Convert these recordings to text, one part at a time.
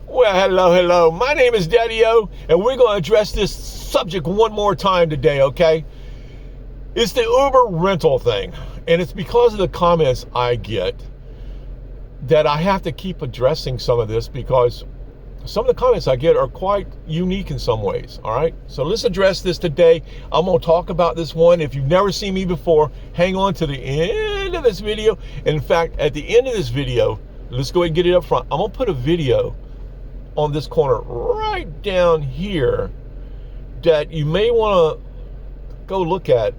Well, hello. My name is Daddy-O, and we're going to address this subject one more time today, okay? It's the Uber rental thing, and it's because of the comments I get that I have to keep addressing some of this because some of the comments I get are quite unique in some ways, all right? So let's address this today. I'm going to talk about this one. If you've never seen me before, hang on to the end of this video. And in fact, at the end of this video, let's go ahead and get it up front. I'm going to put a video on this corner right down here that you may want to go look at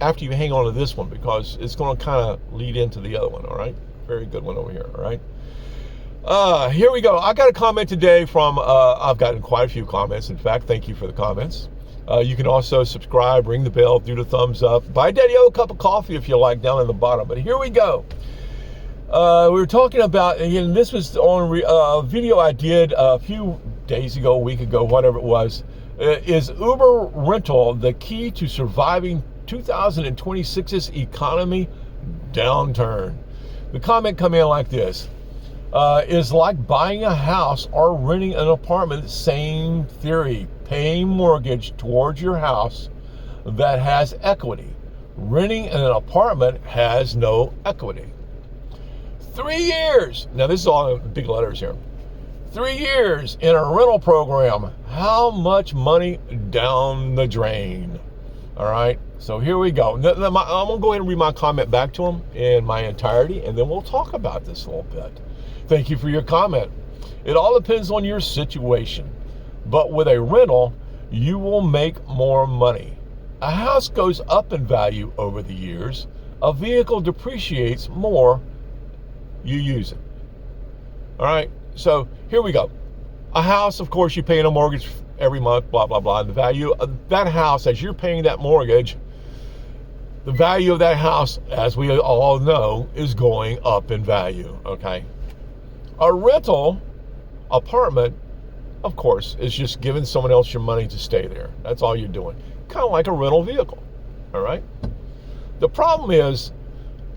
after you hang on to this one, because it's going to kind of lead into the other one. All right, very good one over here. All right, here we go. I got a comment today from I've gotten quite a few comments. In fact, thank you for the comments. You can also subscribe, ring the bell, do the thumbs up, buy Daddy-O a cup of coffee if you like down in the bottom. But here we go. We were talking about, and this was on a video I did a few days ago, a week ago, whatever it was. Is Uber rental the key to surviving 2026's economy downturn? The comment come in like this. Is like buying a house or renting an apartment, same theory. Paying mortgage towards your house that has equity. Renting an apartment has no equity. 3 years. Now this is all in big letters here. 3 years in a rental program. How much money down the drain? All right. So here we go. I'm going to go ahead and read my comment back to him in my entirety, and then we'll talk about this a little bit. Thank you for your comment. It all depends on your situation. But with a rental, you will make more money. A house goes up in value over the years. A vehicle depreciates more you use it. All right, so here we go. A house, of course, you're paying a mortgage every month, blah, blah, blah. And the value of that house, as you're paying that mortgage, the value of that house, as we all know, is going up in value, okay? A rental apartment, of course, is just giving someone else your money to stay there. That's all you're doing. Kind of like a rental vehicle, all right? The problem is,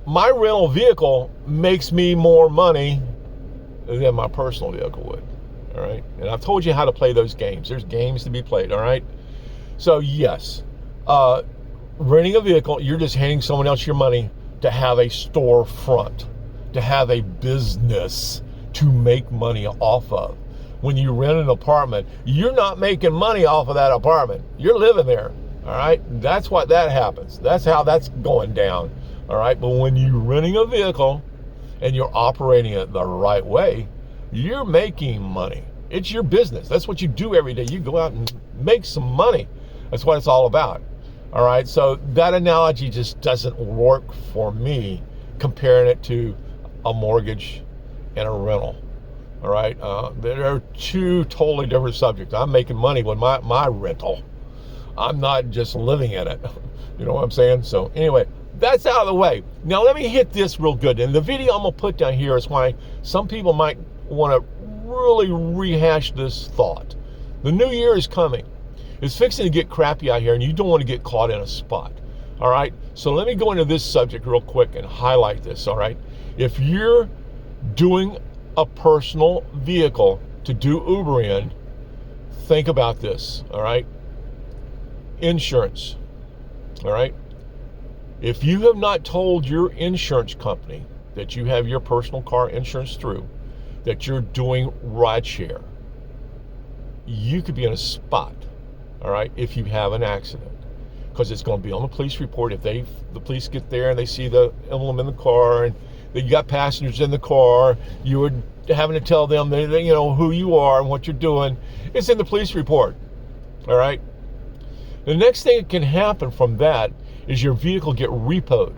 my rental vehicle makes me more money than my personal vehicle would, all right? And I've told you how to play those games. There's games to be played, all right? So yes, renting a vehicle, you're just handing someone else your money to have a storefront, to have a business to make money off of. When you rent an apartment, you're not making money off of that apartment. You're living there, all right? That's what that happens. That's how that's going down. All right, but when you're renting a vehicle and you're operating it the right way, you're making money. It's your business. That's what you do every day. You go out and make some money. That's what it's all about. All right, so that analogy just doesn't work for me, comparing it to a mortgage and a rental. All right, there are two totally different subjects. I'm making money with my rental. I'm not just living in it. You know what I'm saying? So anyway, that's out of the way. Now let me hit this real good. And the video I'm going to put down here is why some people might want to really rehash this thought. The new year is coming. It's fixing to get crappy out here, and you don't want to get caught in a spot. All right? So let me go into this subject real quick and highlight this, all right? If you're doing a personal vehicle to do Uber in, think about this, all right? Insurance, all right? If you have not told your insurance company that you have your personal car insurance through, that you're doing rideshare, you could be in a spot, all right, if you have an accident, because it's going to be on the police report. If the police get there and they see the emblem in the car and that you got passengers in the car, you were having to tell them that, you know, who you are and what you're doing. It's in the police report, all right? The next thing that can happen from that is your vehicle get repoed.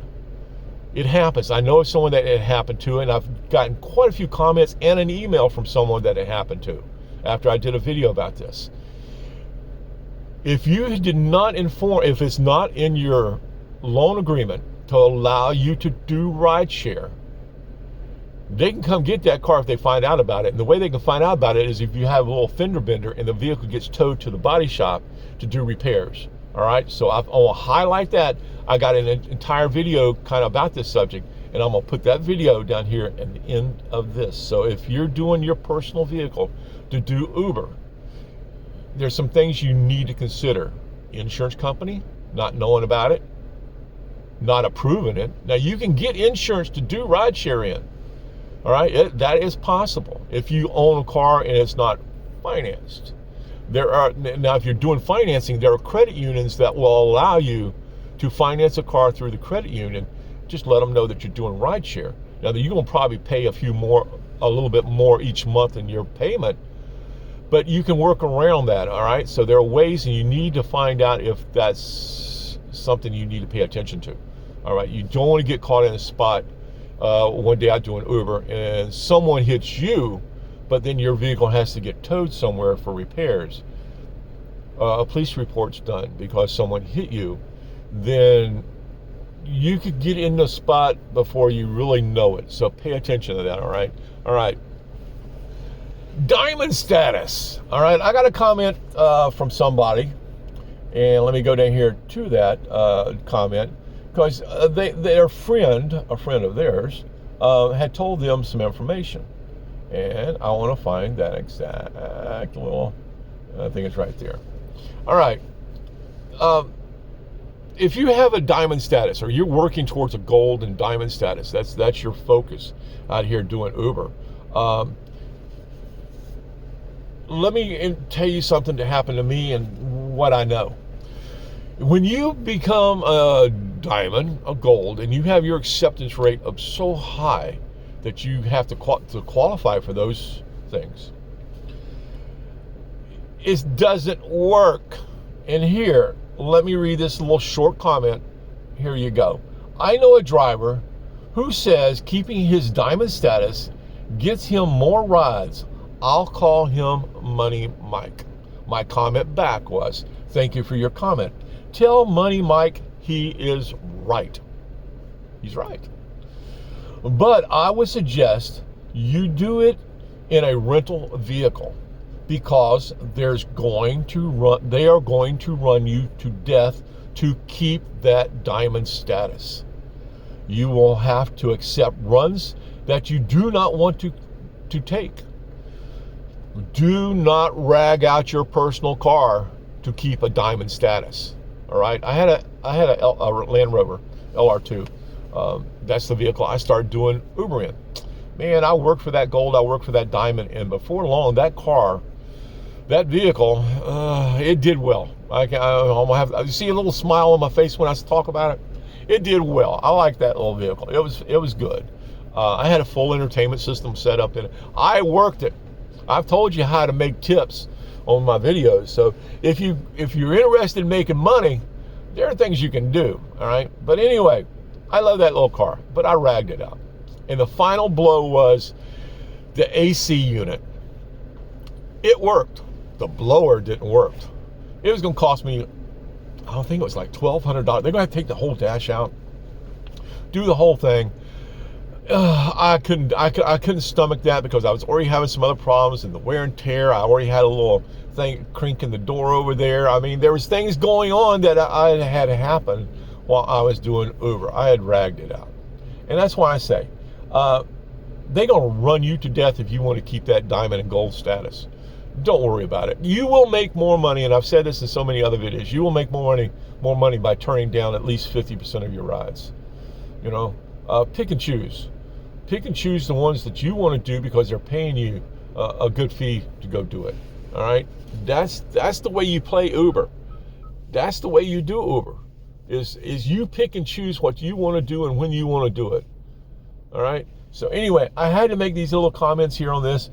It happens. I know of someone that it happened to, and I've gotten quite a few comments and an email from someone that it happened to after I did a video about this. If you did not inform, if it's not in your loan agreement to allow you to do rideshare, they can come get that car if they find out about it. And the way they can find out about it is if you have a little fender bender and the vehicle gets towed to the body shop to do repairs. All right, so I want to highlight that. I got an entire video kind of about this subject, And I'm going to put that video down here at the end of this. So if you're doing your personal vehicle to do Uber, there's some things you need to consider. Insurance company, not knowing about it, not approving it. Now, you can get insurance to do rideshare in. All right, that is possible if you own a car and it's not financed. Now, if you're doing financing, there are credit unions that will allow you to finance a car through the credit union. Just let them know that you're doing rideshare. Now, you're going to probably pay a little bit more each month in your payment, but you can work around that. All right, so there are ways, and you need to find out if that's something you need to pay attention to. All right, you don't want to get caught in a spot. One day out doing Uber and someone hits you, but then your vehicle has to get towed somewhere for repairs. A police report's done because someone hit you, then you could get in the spot before you really know it. So pay attention to that, all right? All right. Diamond status. All right, I got a comment from somebody, and let me go down here to that comment, because a friend of theirs had told them some information. And I want to find that exact little, I think it's right there. All right. If you have a diamond status, or you're working towards a gold and diamond status, that's your focus out here doing Uber. Let me tell you something that happened to me and what I know. When you become a diamond, a gold, and you have your acceptance rate up so high that you have to qualify for those things, it doesn't work. And here, let me read this little short comment. Here you go. I know a driver who says keeping his diamond status gets him more rides. I'll call him Money Mike. My comment back was, thank you for your comment. Tell Money Mike he is right. He's right. But I would suggest you do it in a rental vehicle, because they are going to run you to death to keep that diamond status. You will have to accept runs that you do not want to take. Do not rag out your personal car to keep a diamond status. All right, I had a Land Rover LR2. That's the vehicle I started doing Uber in. Man, I worked for that gold, I worked for that diamond, and before long, that vehicle, it did well. I almost have, you see a little smile on my face when I talk about it? It did well. I like that little vehicle. It was good. I had a full entertainment system set up in it. I worked it. I've told you how to make tips on my videos. So if you're interested in making money, there are things you can do. All right. But anyway, I love that little car, but I ragged it out. And the final blow was the AC unit. It worked. The blower didn't work. It was going to cost me, I don't think it was like $1,200. They're going to have to take the whole dash out, do the whole thing. I couldn't stomach that, because I was already having some other problems, and the wear and tear. I already had a little thing crinking the door over there. I mean, there was things going on that I had to happen while I was doing Uber. I had ragged it out. And that's why I say, they're going to run you to death if you want to keep that diamond and gold status. Don't worry about it. You will make more money, and I've said this in so many other videos. You will make more money by turning down at least 50% of your rides. You know, pick and choose. Pick and choose the ones that you want to do because they're paying you a good fee to go do it. All right, that's the way you play Uber. That's the way you do Uber. Is you pick and choose what you want to do and when you want to do it. All right. So anyway, I had to make these little comments here on this.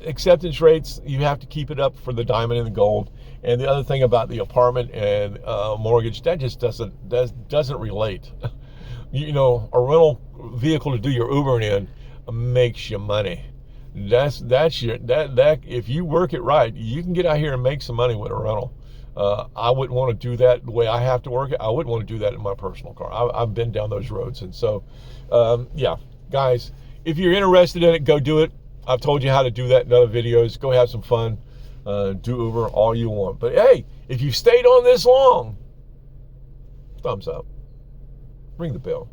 Acceptance rates, you have to keep it up for the diamond and the gold. And the other thing about the apartment and mortgage, that just doesn't relate. You know, a rental vehicle to do your Ubering in makes you money. If you work it right, you can get out here and make some money with a rental. I wouldn't want to do that the way I have to work it. I wouldn't want to do that in my personal car. I've been down those roads. And so, yeah, guys, if you're interested in it, go do it. I've told you how to do that in other videos. Go have some fun. Do Uber all you want. But hey, if you stayed on this long, thumbs up. Ring the bell.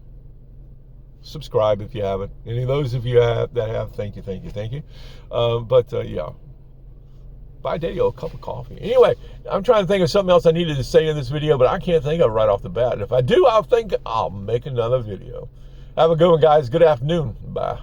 subscribe if you haven't. Any of those of you that have, thank you. Yeah. Buy Daddy-O a cup of coffee. Anyway, I'm trying to think of something else I needed to say in this video, but I can't think of it right off the bat. And if I do, I'll make another video. Have a good one, guys. Good afternoon. Bye.